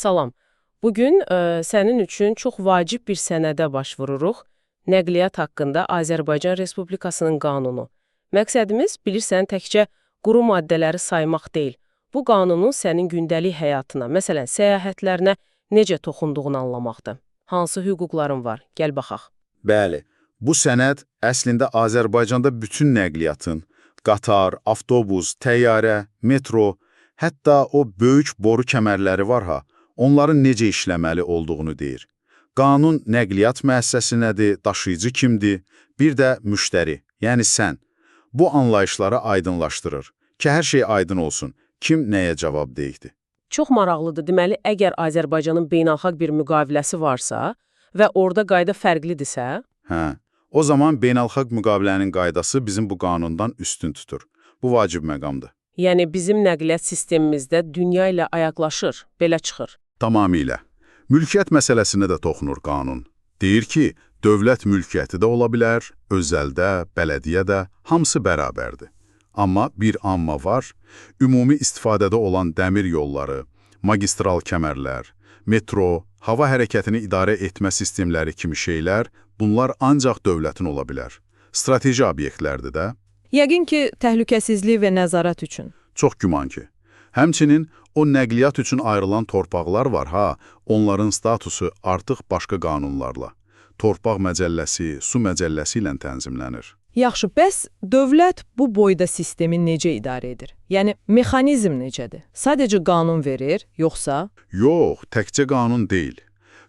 Salam. Bugün sənin üçün çox vacib bir sənədə baş vururuq. Nəqliyyat haqqında Azərbaycan Respublikasının qanunu. Məqsədimiz, bilirsən, təkcə quru maddələri saymaq deyil. Bu qanunun sənin gündəlik həyatına, məsələn, səyahətlərinə necə toxunduğunu anlamaqdır. Hansı hüquqların var? Gəl baxaq. Bəli, bu sənəd əslində Azərbaycanda bütün nəqliyyatın, qatar, avtobus, təyyarə, metro, hətta o böyük boru kəmərləri var ha, onların necə işləməli olduğunu deyir. Qanun nəqliyyat müəssisəsi nədir, daşıyıcı kimdir, bir də müştəri, yəni sən. Bu anlayışları aydınlaşdırır ki, hər şey aydın olsun, kim nəyə cavabdehdir. Çox maraqlıdır. Deməli, əgər Azərbaycanın beynəlxalq bir müqaviləsi varsa və orada qayda fərqlidirsə, O zaman beynəlxalq müqavilənin qaydası bizim bu qanundan üstün tutur. Bu vacib məqamdır. yəni bizim nəqliyyat sistemimizdə dünya ilə ayaqlaşır, belə çıxır. Tamamilə. Mülkiyyət məsələsinə də toxunur qanun. Deyir ki, dövlət mülkiyyəti də ola bilər, özəldə, bələdiyyə də, hamısı bərabərdir. Amma bir amma var, ümumi istifadədə olan dəmir yolları, magistral kəmərlər, metro, hava hərəkətini idarə etmə sistemləri kimi şeylər, bunlar ancaq dövlətin ola bilər. Strateji obyektlərdir də. Yəqin ki, təhlükəsizlik və nəzarət üçün. Çox güman ki. Həmçinin o nəqliyyat üçün ayrılan torpaqlar var ha, onların statusu artıq başqa qanunlarla, torpaq məcəlləsi, su məcəlləsi ilə tənzimlənir. Yaxşı, bəs dövlət bu boyda sistemi necə idarə edir? Yəni, mexanizm necədir? Sadəcə qanun verir, yoxsa? Yox, təkcə qanun deyil.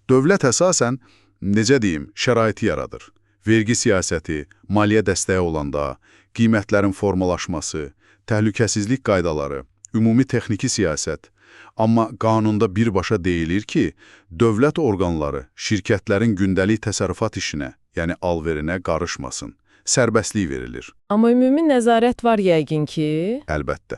Dövlət əsasən, necə deyim, şəraiti yaradır. Vergi siyasəti, maliyyə dəstəyi olanda, qiymətlərin formalaşması, təhlükəsizlik qaydaları, ümumi texniki siyasət. Amma qanunda birbaşa deyilir ki, dövlət orqanları şirkətlərin gündəlik təsərrüfat işinə, yəni alverinə qarışmasın. Sərbəstlik verilir. Amma ümumi nəzarət var yəqin ki. Əlbəttə.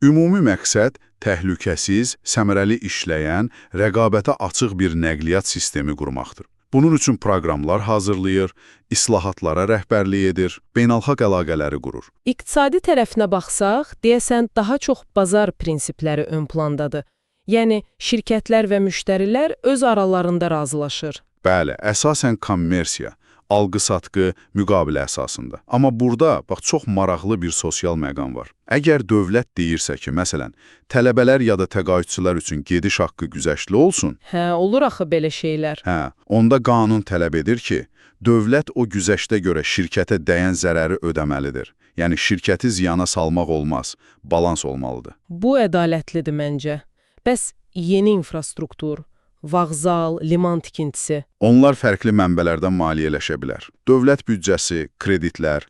Ümumi məqsəd təhlükəsiz, səmərəli işləyən, rəqabətə açıq bir nəqliyyat sistemi qurmaqdır. Bunun üçün proqramlar hazırlayır, islahatlara rəhbərlik edir, beynəlxalq əlaqələri qurur. İqtisadi tərəfinə baxsaq, deyəsən daha çox bazar prinsipləri ön plandadır. Yəni, şirkətlər və müştərilər öz aralarında razılaşır. Bəli, əsasən kommersiya, alqı-satqı, müqabilə əsasında. Amma burada, bax, çox maraqlı bir sosial məqam var. Əgər dövlət deyirsə ki, məsələn, tələbələr ya da təqaüdçülər üçün gediş haqqı güzəştli olsun, Olur axı belə şeylər. onda qanun tələb edir ki, dövlət o güzəştə görə şirkətə dəyən zərəri ödəməlidir. Yəni, şirkəti ziyana salmaq olmaz, balans olmalıdır. Bu ədalətlidir məncə. Bəs yeni infrastruktur, vağzal, liman tikintisi. Onlar fərqli mənbələrdən maliyyələşə bilər. Dövlət büdcəsi, kreditlər,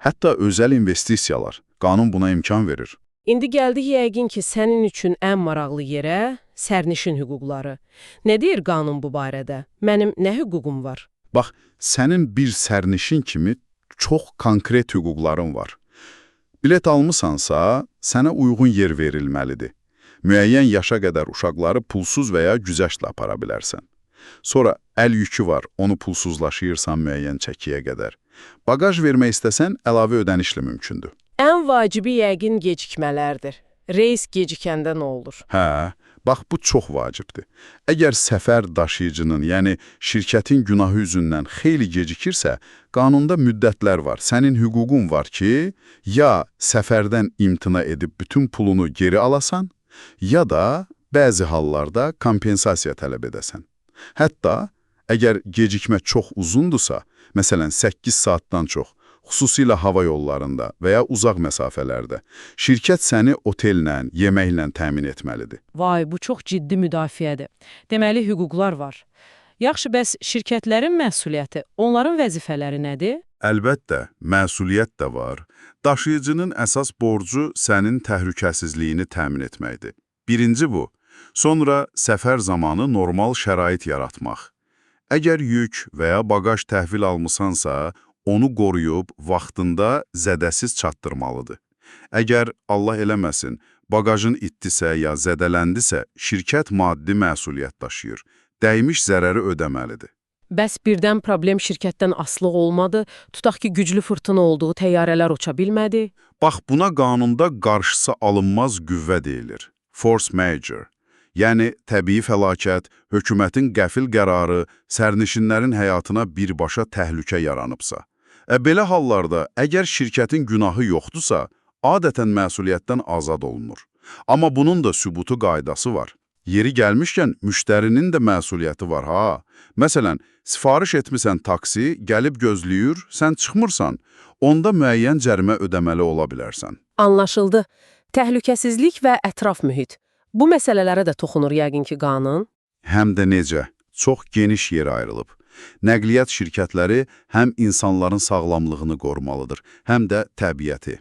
hətta özəl investisiyalar. Qanun buna imkan verir. İndi gəldik yəqin ki, sənin üçün ən maraqlı yerə sərnişin hüquqları. Nə deyir qanun bu barədə? Mənim nə hüququm var? Bax, sənin bir sərnişin kimi çox konkret hüquqların var. Bilet almısansa, sənə uyğun yer verilməlidir. Müəyyən yaşa qədər uşaqları pulsuz və ya güzəştlə apara bilərsən. Sonra əl yükü var, onu pulsuzlaşıyırsan müəyyən çəkiyə qədər. Bagaj vermək istəsən, əlavə ödənişlə mümkündür. Ən vacibi yəqin gecikmələrdir. Reys gecikəndə nə olur? Bax, bu çox vacibdir. Əgər səfər daşıyıcının, yəni şirkətin günahı üzündən xeyli gecikirsə, qanunda müddətlər var. Sənin hüququn var ki, ya səfərdən imtina edib bütün pulunu geri alasan, ya da bəzi hallarda kompensasiya tələb edəsən. Hətta, əgər gecikmə çox uzundursa, məsələn 8 saatdan çox, xüsusilə hava yollarında və ya uzaq məsafələrdə, şirkət səni otellə, yeməklə təmin etməlidir. Vay, bu çox ciddi müdafiədir. Deməli, hüquqlar var. Yaxşı, bəs şirkətlərin məsuliyyəti, onların vəzifələri nədir? Əlbəttə, məsuliyyət də var. Daşıyıcının əsas borcu sənin təhlükəsizliyini təmin etməkdir. Birinci bu. Sonra səfər zamanı normal şərait yaratmaq. Əgər yük və ya bagaj təhvil almısansa, onu qoruyub vaxtında zədəsiz çatdırmalıdır. Əgər Allah eləməsin, bagajın itdisə ya zədələndisə, şirkət maddi məsuliyyət daşıyır. Dəymiş zərəri ödəməlidir. Bəs birdən problem şirkətdən asılı olmadı, tutaq ki, güclü fırtına olduğu təyyarələr uça bilmədi? Bax, buna qanunda qarşısı alınmaz qüvvə deyilir. Force majeure. Yəni, təbii fəlakət, hökumətin qəfil qərarı, sərnişinlərin həyatına birbaşa təhlükə yaranıbsa. Belə hallarda, əgər şirkətin günahı yoxdursa, adətən məsuliyyətdən azad olunur. Amma bunun da sübutu qaydası var. Yeri gəlmişkən, müştərinin də məsuliyyəti var, ha. Məsələn, sifariş etmisən taksi, gəlib gözləyir, sən çıxmırsan, onda müəyyən cərimə ödəməli ola bilərsən. Anlaşıldı. Təhlükəsizlik və ətraf mühit. Bu məsələlərə də toxunur yəqin ki qanun. Həm də necə? Çox geniş yer ayrılıb. Nəqliyyat şirkətləri həm insanların sağlamlığını qorumalıdır, həm də təbiəti.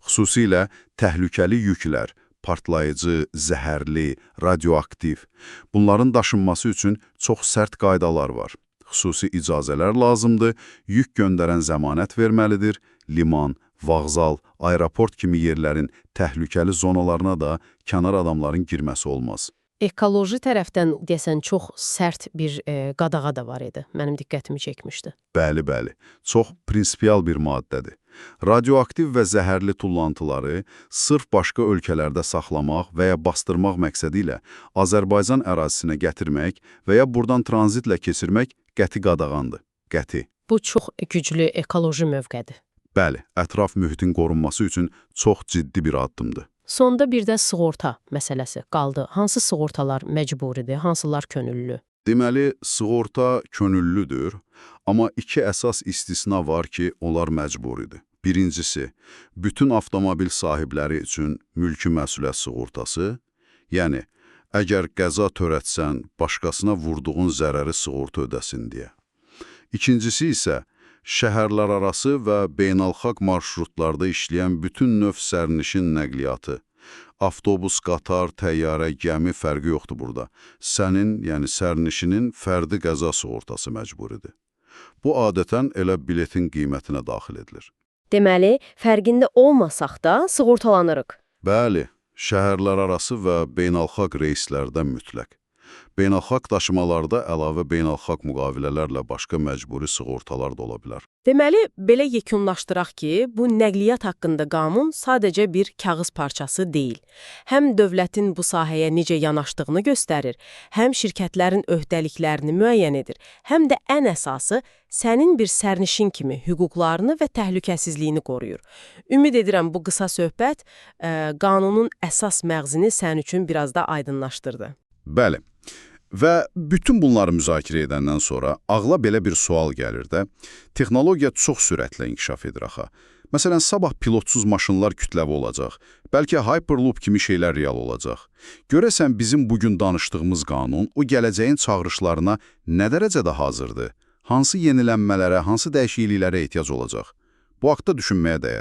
Xüsusilə təhlükəli yüklər, partlayıcı, zəhərli, radioaktiv. Bunların daşınması üçün çox sərt qaydalar var. Xüsusi icazələr lazımdır, yük göndərən zəmanət verməlidir, liman, vağzal, aeroport kimi yerlərin təhlükəli zonalarına da kənar adamların girməsi olmaz. Ekoloji tərəfdən desən çox sərt bir qadağa da var idi. Mənim diqqətimi çəkmişdi. Bəli, bəli. Çox prinsipial bir maddədir. Radioaktiv və zəhərli tullantıları sırf başqa ölkələrdə saxlamaq və ya bastırmaq məqsədi ilə Azərbaycan ərazisinə gətirmək və ya buradan tranzitlə keçirmək qəti qadağandır. Qəti. Bu çox güclü ekoloji mövqedir. Bəli, ətraf mühitin qorunması üçün çox ciddi bir addımdır. Sonda bir də sığorta məsələsi qaldı. Hansı sığortalar məcburidir, hansılar könüllü? Deməli, sığorta könüllüdür, amma iki əsas istisna var ki, onlar məcburidir. Birincisi, bütün avtomobil sahibləri üçün mülki məsuliyyət sığortası, yəni, əgər qəza törətsən, başqasına vurduğun zərəri sığorta ödəsin deyə. İkincisi isə, şəhərlərarası və beynəlxalq marşrutlarda işləyən bütün növ sərnişin nəqliyyatı. Avtobus, qatar, təyyarə, gəmi fərqi yoxdur burada. Sənin, yəni sərnişinin fərdi qəza sığortası məcburidir. Bu adətən elə biletin qiymətinə daxil edilir. Deməli, fərqində olmasaq da sığortalanırıq. Bəli, şəhərlərarası və beynəlxalq reyslərdə mütləq. Beynəlxalq daşımalarda əlavə beynəlxalq müqavilələrlə başqa məcburi sığortalar da ola bilər. Deməli, belə yekunlaşdıraq ki, bu nəqliyyat haqqında qanun sadəcə bir kağız parçası deyil. Həm dövlətin bu sahəyə necə yanaşdığını göstərir, həm şirkətlərin öhdəliklərini müəyyən edir, həm də ən əsası sənin bir sərnişin kimi hüquqlarını və təhlükəsizliyini qoruyur. Ümid edirəm bu qısa söhbət qanunun əsas məğzini sən üçün biraz da aydınlaşdırdı. Bəli. Və bütün bunları müzakirə edəndən sonra ağla belə bir sual gəlir də, texnologiya çox sürətlə inkişaf edir axı. Məsələn, sabah pilotsuz maşınlar kütləvi olacaq, bəlkə Hyperloop kimi şeylər real olacaq. Görəsən bizim bugün danışdığımız qanun o gələcəyin çağırışlarına nə dərəcədə hazırdır? Hansı yenilənmələrə, hansı dəyişikliklərə ehtiyac olacaq? Bu haqda düşünməyə dəyər.